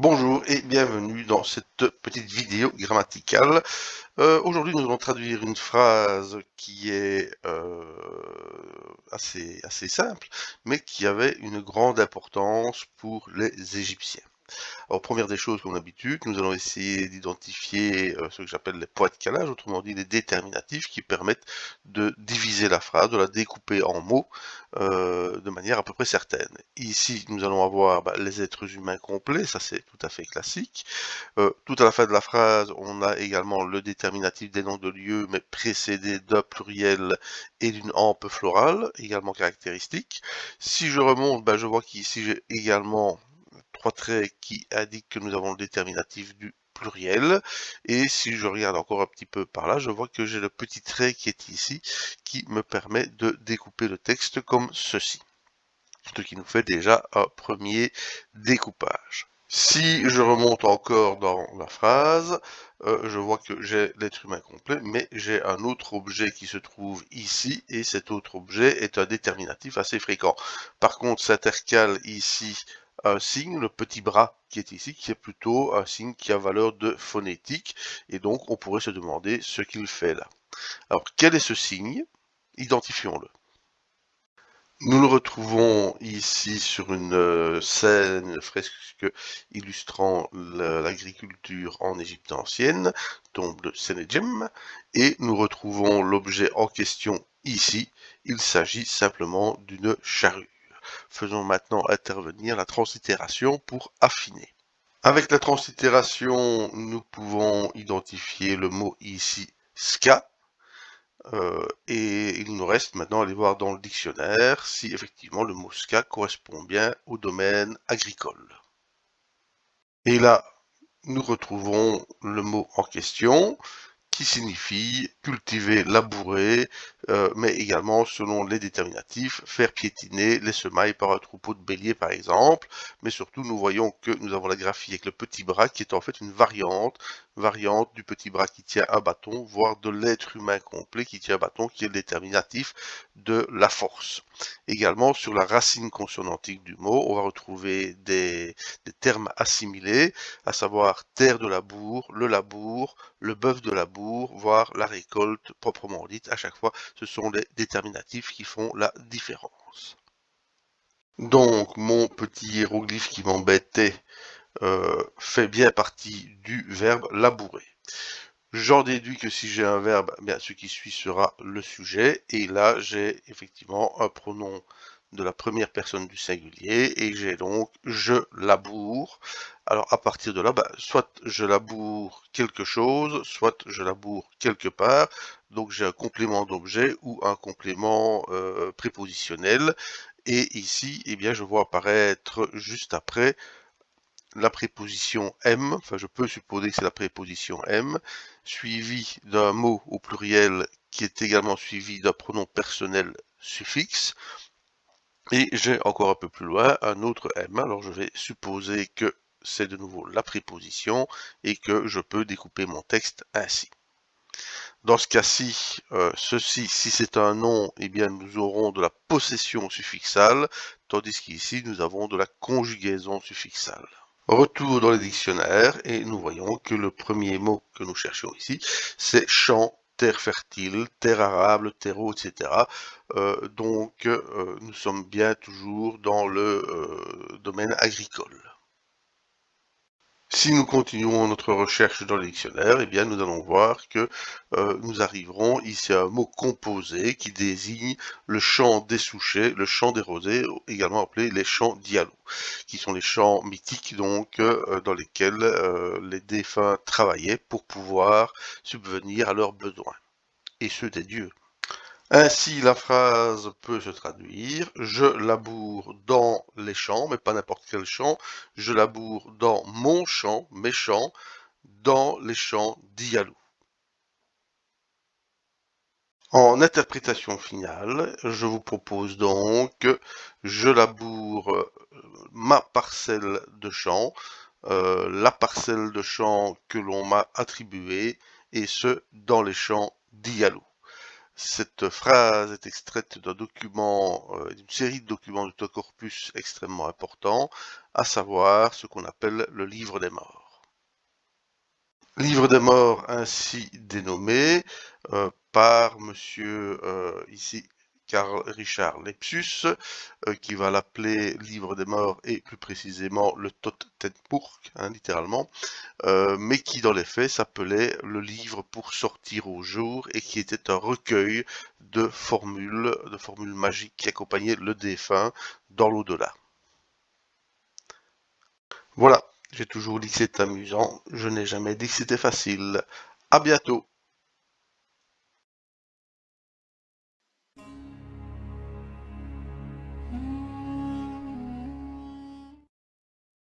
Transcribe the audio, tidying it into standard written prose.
Bonjour et bienvenue dans cette petite vidéo grammaticale. Aujourd'hui, nous allons traduire une phrase qui est assez simple, mais qui avait une grande importance pour les Égyptiens. Alors, première des choses, comme d'habitude, nous allons essayer d'identifier ce que j'appelle les points de calage, autrement dit les déterminatifs qui permettent de diviser la phrase, de la découper en mots de manière à peu près certaine. Ici, nous allons avoir les êtres humains complets, ça c'est tout à fait classique. Tout à la fin de la phrase, on a également le déterminatif des noms de lieux, mais précédé d'un pluriel et d'une hampe florale, également caractéristique. Si je remonte, je vois qu'ici j'ai également trois traits qui indiquent que nous avons le déterminatif du pluriel. Et si je regarde encore un petit peu par là, je vois que j'ai le petit trait qui est ici, qui me permet de découper le texte comme ceci. Ce qui nous fait déjà un premier découpage. Si je remonte encore dans la phrase, je vois que j'ai l'être humain complet, mais j'ai un autre objet qui se trouve ici, et cet autre objet est un déterminatif assez fréquent. Par contre, s'intercale ici un signe, le petit bras qui est ici, qui est plutôt un signe qui a valeur de phonétique, et donc on pourrait se demander ce qu'il fait là. Alors, quel est ce signe? Identifions-le. Nous le retrouvons ici sur une scène, une fresque illustrant l'agriculture en Égypte ancienne, tombe de Senedjem, et nous retrouvons l'objet en question ici. Il s'agit simplement d'une charrue. Faisons maintenant intervenir la translittération pour affiner. Avec la translittération, nous pouvons identifier le mot ici ska, et il nous reste maintenant à aller voir dans le dictionnaire si effectivement le mot ska correspond bien au domaine agricole. Et là, nous retrouvons le mot en question qui signifie cultiver, labourer, mais également, selon les déterminatifs, faire piétiner les semailles par un troupeau de béliers, par exemple. Mais surtout, nous voyons que nous avons la graphie avec le petit bras qui est en fait une variante du petit bras qui tient un bâton, voire de l'être humain complet qui tient un bâton, qui est le déterminatif de la force. Également, sur la racine consonantique du mot, on va retrouver des termes assimilés, à savoir terre de labour, le bœuf de labour, voire la récolte proprement dite. À chaque fois, ce sont les déterminatifs qui font la différence. Donc, mon petit hiéroglyphe qui m'embêtait fait bien partie du verbe labourer. J'en déduis que si j'ai un verbe, ce qui suit sera le sujet. Et là, j'ai effectivement un pronom de la première personne du singulier. Et j'ai donc je laboure. Alors à partir de là, soit je laboure quelque chose, soit je laboure quelque part. Donc j'ai un complément d'objet ou un complément prépositionnel. Et ici, je vois apparaître juste après la préposition M, enfin je peux supposer que c'est la préposition M, suivie d'un mot au pluriel qui est également suivi d'un pronom personnel suffixe, et j'ai encore un peu plus loin un autre M, alors je vais supposer que c'est de nouveau la préposition et que je peux découper mon texte ainsi. Dans ce cas-ci, ceci, si c'est un nom, nous aurons de la possession suffixale, tandis qu'ici nous avons de la conjugaison suffixale. Retour dans les dictionnaires et nous voyons que le premier mot que nous cherchons ici, c'est champ, terre fertile, terre arable, terreau, etc. Donc nous sommes bien toujours dans le domaine agricole. Si nous continuons notre recherche dans le dictionnaire, nous allons voir que nous arriverons ici à un mot composé qui désigne le champ des souchets, le champ des rosés, également appelé les champs diallo, qui sont les champs mythiques donc dans lesquels les défunts travaillaient pour pouvoir subvenir à leurs besoins, et ceux des dieux. Ainsi, la phrase peut se traduire « Je laboure dans les champs », mais pas n'importe quel champ. « Je laboure dans mon champ, mes champs, dans les champs d'Iyalou ». En interprétation finale, je vous propose donc « Je laboure ma parcelle de champ, la parcelle de champ que l'on m'a attribuée, et ce, dans les champs d'Iyalou ». Cette phrase est extraite d'un document, d'une série de documents du corpus extrêmement important, à savoir ce qu'on appelle le livre des morts. Livre des morts ainsi dénommé par monsieur ici Carl Richard Lepsius, qui va l'appeler livre des morts et plus précisément le Totenbuch, hein, littéralement, mais qui dans les faits s'appelait le livre pour sortir au jour et qui était un recueil de formules magiques qui accompagnaient le défunt dans l'au-delà. Voilà, j'ai toujours dit que c'était amusant, je n'ai jamais dit que c'était facile. À bientôt.